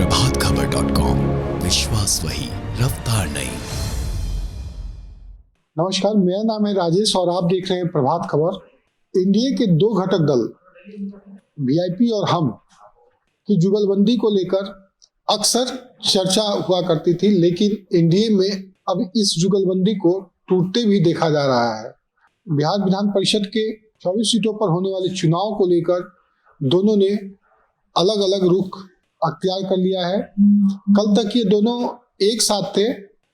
प्रभातखबर.com, विश्वास वही, रफ्तार नहीं। नमस्कार, मेरा नाम है राजेश और आप देख रहे हैं प्रभात खबर। एनडीए के दो घटक दल वीआईपी और हम की जुगलबंदी को लेकर अक्सर चर्चा हुआ करती थी, लेकिन एनडीए में अब इस जुगलबंदी को टूटते भी देखा जा रहा है। बिहार विधान परिषद के 24 सीटों पर होने वाले चुनाव को लेकर दोनों ने अलग अलग रुख अख्तियार कर लिया है। कल तक ये दोनों एक साथ थे।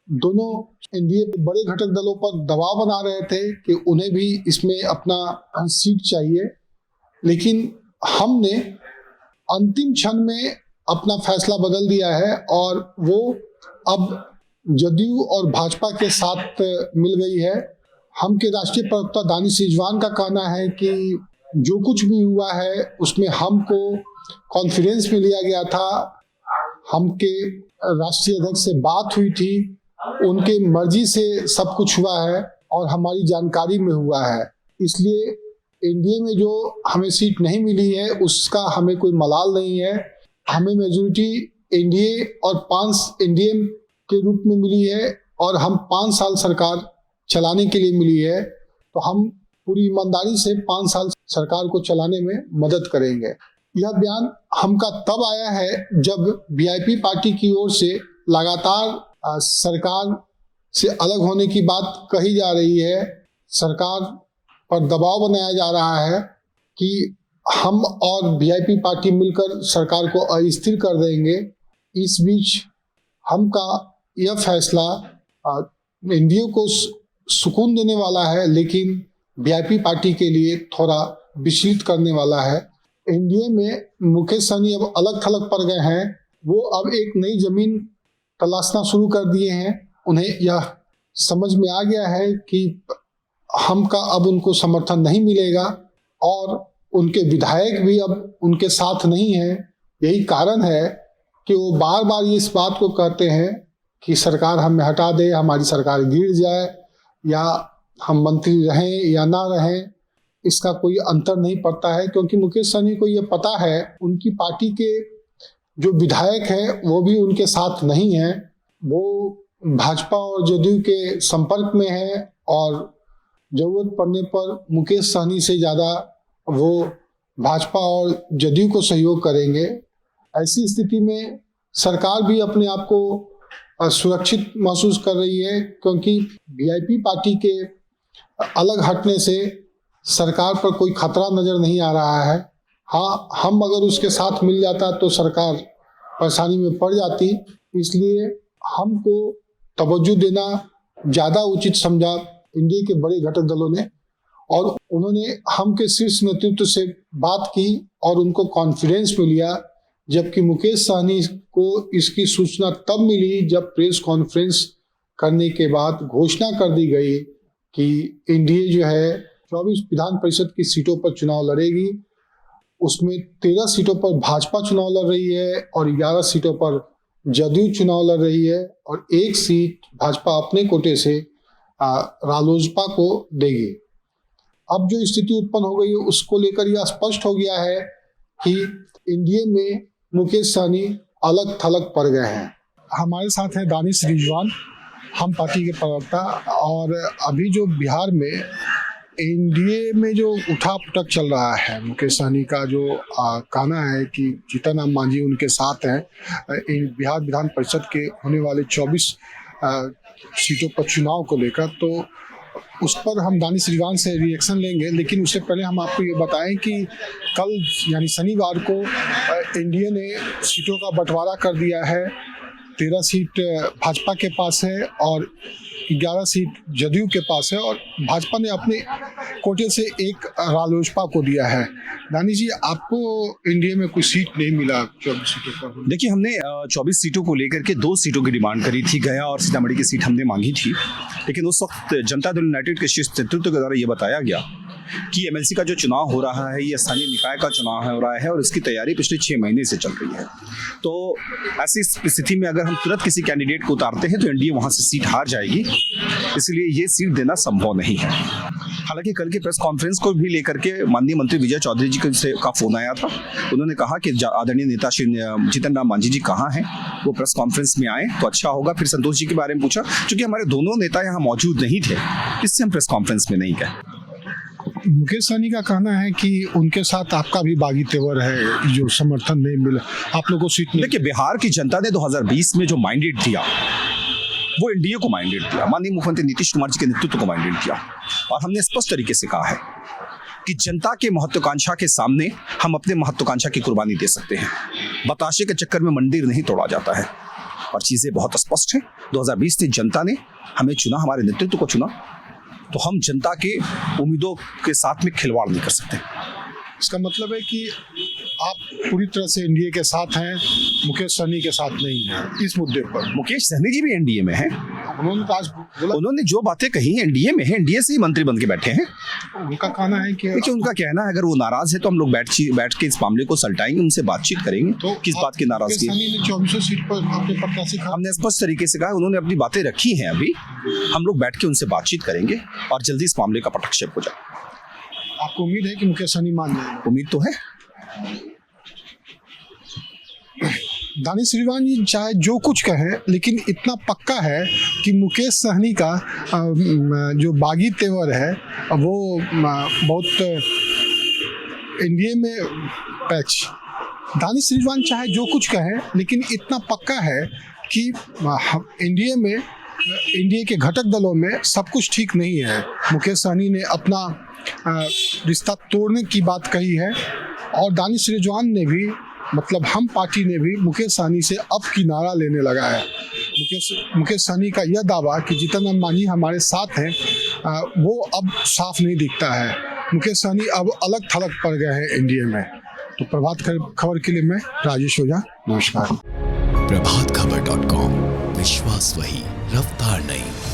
दोनों एनडीए बड़े घटक दलों पर दबाव बना रहे थे कि उन्हें भी इसमें अपना सीट चाहिए, लेकिन हमने अंतिम क्षण में अपना फैसला बदल दिया है और वो अब जदयू और भाजपा के साथ मिल गई है। हम के राष्ट्रीय प्रवक्ता दानिश रिजवान का कहना है कि जो कुछ भी हुआ है उसमें हमको कॉन्फ्रेंस में लिया गया था, हम के राष्ट्रीय अध्यक्ष से बात हुई थी, उनके मर्जी से सब कुछ हुआ है और हमारी जानकारी में हुआ है। इसलिए एनडीए में जो हमें सीट नहीं मिली है उसका हमें कोई मलाल नहीं है। हमें मेजॉरिटी एनडीए और 5 एनडीए के रूप में मिली है और हम 5 साल सरकार चलाने के लिए मिली है, तो हम पूरी ईमानदारी से 5 साल सरकार को चलाने में मदद करेंगे। यह बयान हमका तब आया है जब वीआईपी पार्टी की ओर से लगातार सरकार से अलग होने की बात कही जा रही है। सरकार पर दबाव बनाया जा रहा है कि हम और वीआईपी पार्टी मिलकर सरकार को अस्थिर कर देंगे। इस बीच हमका यह फैसला एनडीए को सुकून देने वाला है, लेकिन वीआईपी पार्टी के लिए थोड़ा विचलित करने वाला है। एनडीए में मुकेश सहनी अब अलग थलग पड़ गए हैं। वो अब एक नई जमीन तलाशना शुरू कर दिए हैं। उन्हें यह समझ में आ गया है कि हमका अब उनको समर्थन नहीं मिलेगा और उनके विधायक भी अब उनके साथ नहीं हैं। यही कारण है कि वो बार बार इस बात को कहते हैं कि सरकार हमें हटा दे, हमारी सरकार गिर जाए, या हम मंत्री रहें या ना रहें, इसका कोई अंतर नहीं पड़ता है, क्योंकि मुकेश सहनी को ये पता है उनकी पार्टी के जो विधायक हैं वो भी उनके साथ नहीं हैं। वो भाजपा और जदयू के संपर्क में हैं और जरूरत पड़ने पर मुकेश सहनी से ज़्यादा वो भाजपा और जदयू को सहयोग करेंगे। ऐसी स्थिति में सरकार भी अपने आप को सुरक्षित महसूस कर रही है, क्योंकि वीआईपी पार्टी के अलग हटने से सरकार पर कोई खतरा नजर नहीं आ रहा है। हाँ, हम अगर उसके साथ मिल जाता तो सरकार परेशानी में पड़ जाती। इसलिए हमको तवज्जो देना ज़्यादा उचित समझा एनडीए के बड़े घटक दलों ने, और उन्होंने हम के शीर्ष नेतृत्व से बात की और उनको कॉन्फ्रेंस में लिया। जबकि मुकेश सहनी को इसकी सूचना तब मिली जब प्रेस कॉन्फ्रेंस करने के बाद घोषणा कर दी गई कि एनडीए जो है 24 विधान परिषद की सीटों पर चुनाव लड़ेगी। उसमें 13 सीटों पर भाजपा चुनाव लड़ रही है और 11 सीटों पर जदयू चुनाव लड़ रही है और 1 सीट भाजपा अपने कोटे से रालोसपा को देगी। अब जो स्थिति उत्पन्न हो गई है उसको लेकर यह स्पष्ट हो गया है कि एनडीए में मुकेश सहनी अलग थलग पड़ गए हैं। हमारे साथ हैं दानिश रिजवान, हम पार्टी के प्रवक्ता। और अभी जो बिहार में एनडीए में जो उठा पुटक चल रहा है, मुकेश सहनी का जो कहना है कि जीतन राम मांझी उनके साथ हैं बिहार विधान परिषद के होने वाले 24 सीटों पर चुनाव को लेकर, तो उस पर हम दानिश रिजवान से रिएक्शन लेंगे। लेकिन उससे पहले हम आपको ये बताएं कि कल यानी शनिवार को एनडीए ने सीटों का बंटवारा कर दिया है। 13 सीट भाजपा के पास है और 11 सीट जदयू के पास है और भाजपा ने अपने कोटे से 1 रालोसपा को दिया है। दानिश जी, आपको एनडीए में कोई सीट नहीं मिला 24 सीटों पर? देखिए, हमने 24 सीटों को लेकर के 2 सीटों की डिमांड करी थी। गया और सीतामढ़ी की सीट हमने मांगी थी, लेकिन उस वक्त जनता दल यूनाइटेड के शीर्ष नेतृत्व के द्वारा ये बताया गया कि एमएलसी का जो चुनाव हो रहा है ये स्थानीय निकाय का चुनाव हो रहा है और इसकी तैयारी पिछले 6 महीने से चल रही है। तो ऐसी स्थिति में अगर हम तुरंत किसी कैंडिडेट को उतारते हैं तो एनडीए वहां से सीट हार जाएगी, इसलिए ये सीट देना संभव नहीं है। हालांकि कल के प्रेस कॉन्फ्रेंस को भी लेकर के माननीय मंत्री विजय चौधरी जी का फोन आया था। उन्होंने कहा कि आदरणीय नेता श्री जीतन राम मांझी जी कहाँ हैं, वो प्रेस कॉन्फ्रेंस में आए तो अच्छा होगा। फिर संतोष जी के बारे में पूछा, क्योंकि हमारे दोनों नेता यहाँ मौजूद नहीं थे, इससे हम प्रेस कॉन्फ्रेंस में नहीं गए। मुकेश सहनी का कहना है कि उनके साथ आपका भी बागी तेवर है, जो समर्थन नहीं मिला आप लोगों को सीट नहीं। देखिए, बिहार की जनता ने 2020 में जो मैंडेट दिया वो एनडीए को मैंडेट दिया, माननीय मुख्यमंत्री नीतीश कुमार जी के नेतृत्व को मैंडेट दिया। और हमने स्पष्ट तरीके से कहा है कि जनता के महत्वाकांक्षा के सामने हम अपने महत्वाकांक्षा की कुर्बानी दे सकते हैं। बताशे के चक्कर में मंदिर नहीं तोड़ा जाता है और चीजें बहुत स्पष्ट हैं। 2020 में जनता ने हमें चुना, हमारे नेतृत्व को चुना, तो हम जनता के उम्मीदों के साथ में खिलवाड़ नहीं कर सकते। इसका मतलब है कि आप पूरी तरह से एनडीए के साथ हैं, मुकेश सहनी के साथ नहीं हैं इस मुद्दे पर। मुकेश सहनी जी भी एनडीए में हैं। उन्होंने तो आज बोला, उन्होंने जो बातें कही एनडीए में है, एनडीए से ही मंत्री बन के बैठे हैं। उनका कहना है कि देखिए, उनका कहना है अगर वो नाराज है तो हम लोग बैठ के इस मामले को सलटाएंगे, उनसे बातचीत करेंगे। तो किस बात की नाराजगी है? मुकेश सहनी ने 24 सीट पर अपने प्रत्याशी हमने स्पष्ट तरीके से कहा, उन्होंने अपनी बातें रखी हैं। अभी हम लोग बैठ के उनसे बातचीत करेंगे और जल्दी इस मामले का पटक्षेप हो जाए। आपको उम्मीद है कि मुकेश सहनी मान जाएंगे? उम्मीद तो है। दानिश श्रीवान जी चाहे जो कुछ कहें, लेकिन इतना पक्का है कि मुकेश सहनी का जो बागी तेवर है वो बहुत एनडीए में पैच। दानिश श्रीवान चाहे जो कुछ कहें, लेकिन इतना पक्का है कि एनडीए में, एनडीए के घटक दलों में सब कुछ ठीक नहीं है। मुकेश सहनी ने अपना रिश्ता तोड़ने की बात कही है और दानिश रिजवान ने भी, मतलब हम पार्टी ने भी मुकेश सहनी से अब की नारा लेने लगा है। मुकेश सहनी का यह दावा कि जीतन राम मांझी हमारे साथ हैं वो अब साफ नहीं दिखता है। मुकेश सहनी अब अलग थलग पड़ गए हैं एनडीए में। तो प्रभात खबर के लिए मैं राजेश ओझा, नमस्कार। प्रभातखबर.com, विश्वास वही, रफ्तार नहीं।